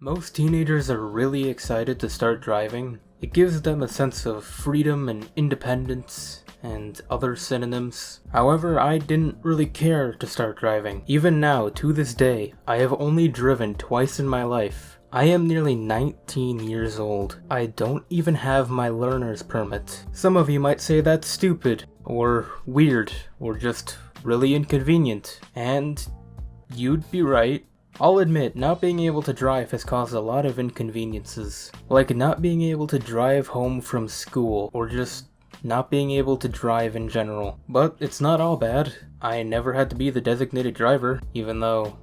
Most teenagers are really excited to start driving. It gives them a sense of freedom and independence and other synonyms. However, I didn't really care to start driving. Even now, to this day, I have only driven twice in my life. I am nearly 19 years old. I don't even have my learner's permit. Some of you might say that's stupid, or weird, or just really inconvenient. And you'd be right. I'll admit, not being able to drive has caused a lot of inconveniences. Like not being able to drive home from school, or just not being able to drive in general. But it's not all bad. I never had to be the designated driver, even though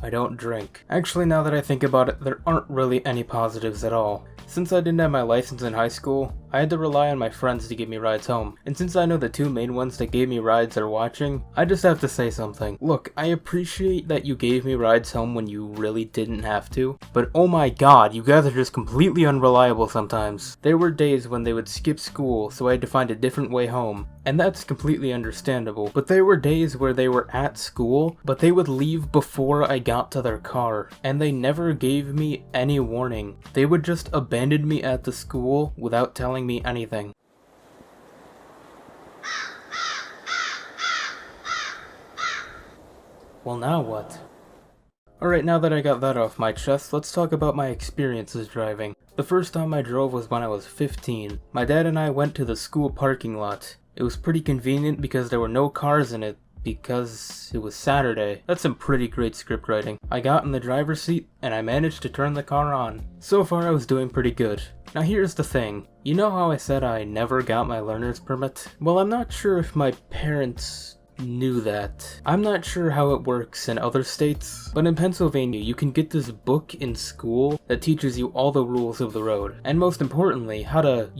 I don't drink. Actually, now that I think about it, there aren't really any positives at all. Since I didn't have my license in high school, I had to rely on my friends to give me rides home. And since I know the two main ones that gave me rides are watching, I just have to say something. Look, I appreciate that you gave me rides home when you really didn't have to, but oh my god, you guys are just completely unreliable sometimes. There were days when they would skip school, so I had to find a different way home. And that's completely understandable, but there were days where they were at school, but they would leave before I got to their car, and they never gave me any warning. They would just abandon me at the school without telling me anything. Well, now what? Alright, now that I got that off my chest, let's talk about my experiences driving. The first time I drove was when I was 15. My dad and I went to the school parking lot. It was pretty convenient because there were no cars in it, because it was Saturday. That's some pretty great script writing. I got in the driver's seat, and I managed to turn the car on. So far I was doing pretty good. Now here's the thing. You know how I said I never got my learner's permit? Well, I'm not sure if my parents knew that. I'm not sure how it works in other states, but in Pennsylvania you can get this book in school that teaches you all the rules of the road. And most importantly, how to,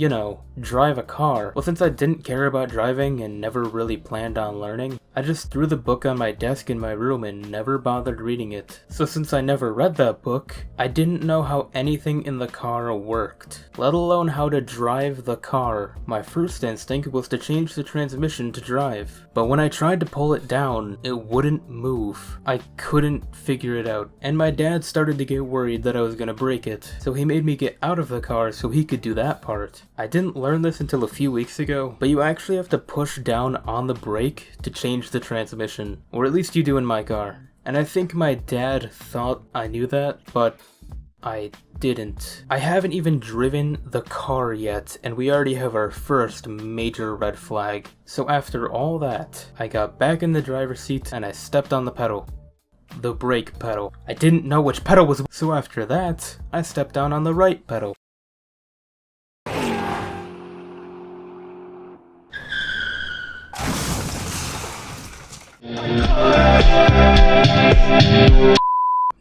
drive a car. Well, since I didn't care about driving and never really planned on learning, I just threw the book on my desk in my room and never bothered reading it. So since I never read that book, I didn't know how anything in the car worked, let alone how to drive the car. My first instinct was to change the transmission to drive, but when I tried to pull it down, it wouldn't move. I couldn't figure it out, and my dad started to get worried that I was gonna break it, so he made me get out of the car so he could do that part. I didn't learn this until a few weeks ago, but you actually have to push down on the brake to change the transmission, or at least you do in my car. And I think my dad thought I knew that, but I didn't. I haven't even driven the car yet, and we already have our first major red flag. So after all that, I got back in the driver's seat and I stepped on the pedal. The brake pedal. I didn't know which pedal was, so after that, I stepped down on the right pedal.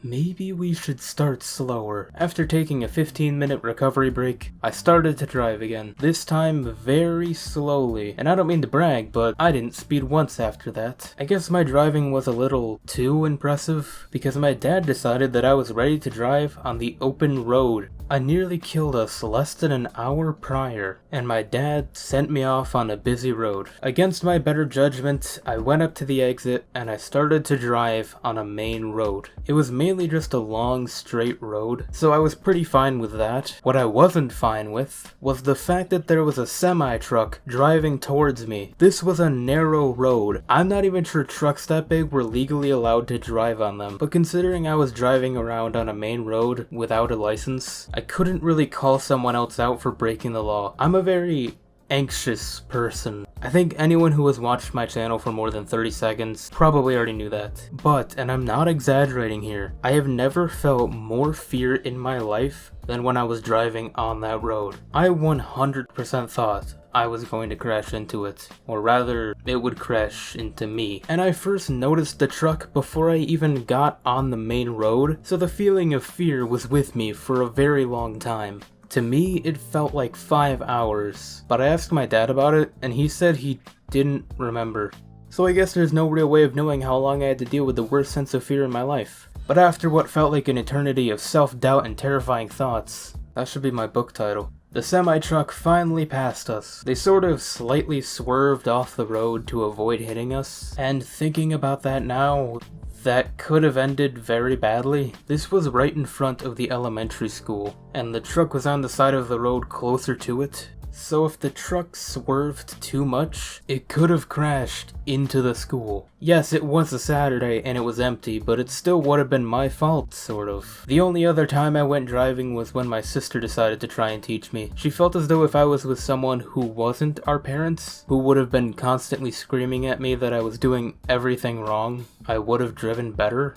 Maybe we should start slower. After taking a 15-minute recovery break, I started to drive again. This time very slowly. And I don't mean to brag, but I didn't speed once after that. I guess my driving was a little too impressive, because my dad decided that I was ready to drive on the open road. I nearly killed us less than an hour prior, and my dad sent me off on a busy road. Against my better judgment, I went up to the exit and I started to drive on a main road. It was mainly just a long straight road, so I was pretty fine with that. What I wasn't fine with was the fact that there was a semi-truck driving towards me. This was a narrow road. I'm not even sure trucks that big were legally allowed to drive on them, but considering I was driving around on a main road without a license, I couldn't really call someone else out for breaking the law. I'm a very anxious person. I think anyone who has watched my channel for more than 30 seconds probably already knew that. But, and I'm not exaggerating here, I have never felt more fear in my life than when I was driving on that road. I 100% thought I was going to crash into it, or rather, it would crash into me. And I first noticed the truck before I even got on the main road, so the feeling of fear was with me for a very long time. To me, it felt like 5 hours, but I asked my dad about it, and he said he didn't remember. So I guess there's no real way of knowing how long I had to deal with the worst sense of fear in my life. But after what felt like an eternity of self-doubt and terrifying thoughts, that should be my book title. The semi-truck finally passed us. They sort of slightly swerved off the road to avoid hitting us, and thinking about that now, that could have ended very badly. This was right in front of the elementary school, and the truck was on the side of the road closer to it. So if the truck swerved too much, it could have crashed into the school. Yes, it was a Saturday and it was empty, but it still would have been my fault, sort of. The only other time I went driving was when my sister decided to try and teach me. She felt as though if I was with someone who wasn't our parents, who would have been constantly screaming at me that I was doing everything wrong, I would have driven better.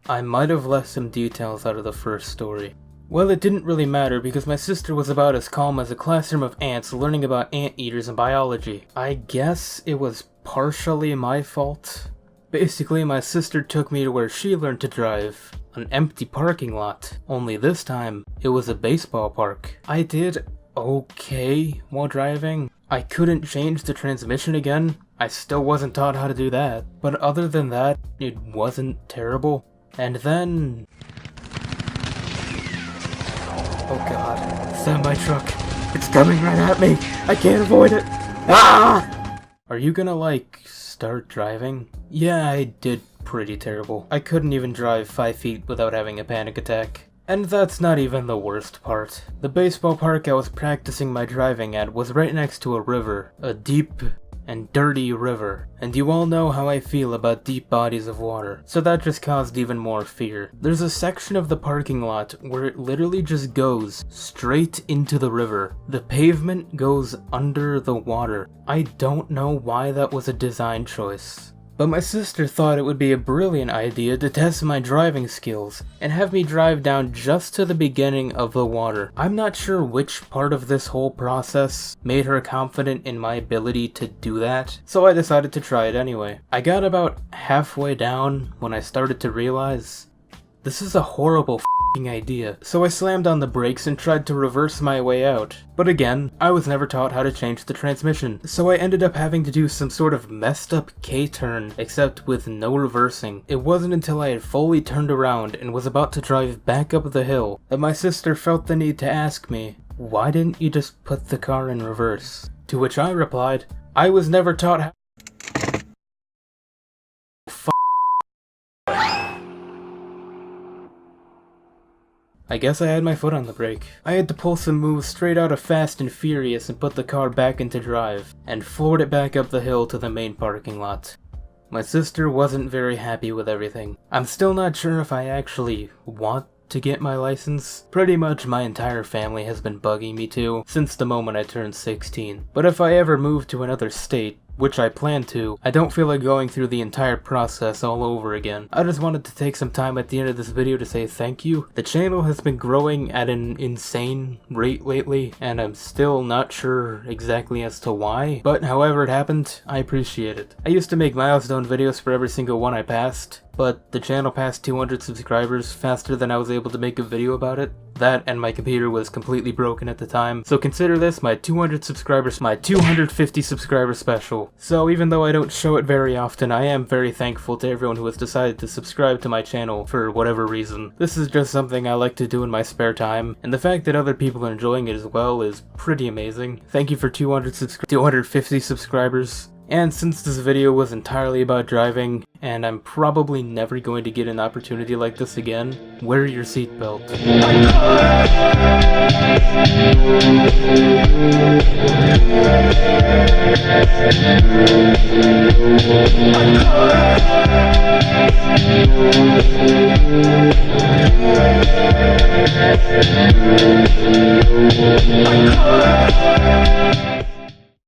I might have left some details out of the first story. Well, it didn't really matter because my sister was about as calm as a classroom of ants learning about anteaters and biology. I guess it was partially my fault. Basically, my sister took me to where she learned to drive, an empty parking lot. Only this time, it was a baseball park. I did okay while driving. I couldn't change the transmission again. I still wasn't taught how to do that. But other than that, it wasn't terrible. And then... oh god, semi-truck. It's coming right at me. I can't avoid it. Ah! Are you gonna, like, start driving? Yeah, I did pretty terrible. I couldn't even drive 5 feet without having a panic attack. And that's not even the worst part. The baseball park I was practicing my driving at was right next to a river. A deep and dirty river, and you all know how I feel about deep bodies of water, so that just caused even more fear. There's a section of the parking lot where it literally just goes straight into the river. The pavement goes under the water. I don't know why that was a design choice. But my sister thought it would be a brilliant idea to test my driving skills and have me drive down just to the beginning of the water. I'm not sure which part of this whole process made her confident in my ability to do that, so I decided to try it anyway. I got about halfway down when I started to realize this is a horrible idea. So I slammed on the brakes and tried to reverse my way out. But again, I was never taught how to change the transmission, so I ended up having to do some sort of messed up K-turn, except with no reversing. It wasn't until I had fully turned around and was about to drive back up the hill that my sister felt the need to ask me, "Why didn't you just put the car in reverse?" To which I replied, "I was never taught how." I guess I had my foot on the brake. I had to pull some moves straight out of Fast and Furious and put the car back into drive, and floored it back up the hill to the main parking lot. My sister wasn't very happy with everything. I'm still not sure if I actually want to get my license. Pretty much my entire family has been bugging me to since the moment I turned 16. But if I ever move to another state, which I plan to, I don't feel like going through the entire process all over again. I just wanted to take some time at the end of this video to say thank you. The channel has been growing at an insane rate lately, and I'm still not sure exactly as to why, but however it happened, I appreciate it. I used to make milestone videos for every single one I passed, but the channel passed 200 subscribers faster than I was able to make a video about it. That and my computer was completely broken at the time, so consider this my 250 subscriber special. So even though I don't show it very often, I am very thankful to everyone who has decided to subscribe to my channel for whatever reason. This is just something I like to do in my spare time, and the fact that other people are enjoying it as well is pretty amazing. Thank you for 250 subscribers. And since this video was entirely about driving, and I'm probably never going to get an opportunity like this again, wear your seatbelt.